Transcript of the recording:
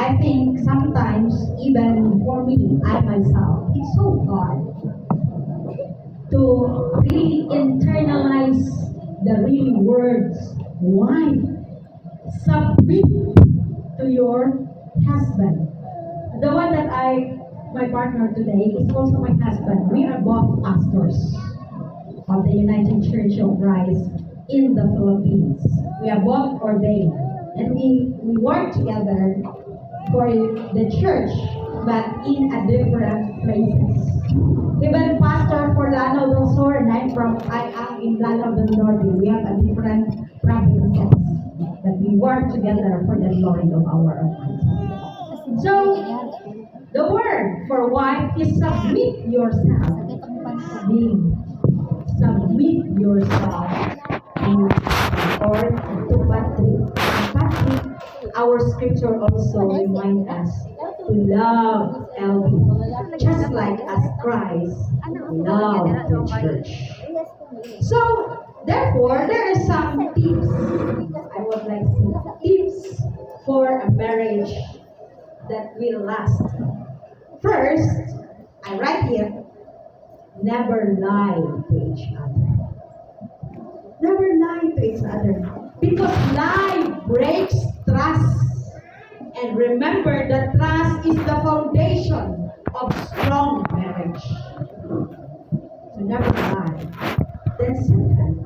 I think sometimes, even for me, I myself, it's so hard to really internalize the real words. Why? Submit to your husband. The one that my partner today is also my husband. We are both pastors of the United Church of Christ in the Philippines. We are both ordained, and we work together for the church, but in a different places. Even Pastor for Lanao del Sur, and I am in Lanao del Norte. We have a different provinces, but we work together for the glory of our Almighty. So, the word for wife is submit yourself. Being submit yourself to or to Patrick. Patrick, our scripture also reminds us to love LB, just like as Christ loved the church. So, therefore, there are some tips. I would like some tips for a marriage that will last. First, I write here, never lie to each other. Never lie to each other. Because lie breaks trust. And remember that trust is the foundation of strong marriage. So never lie. Then second,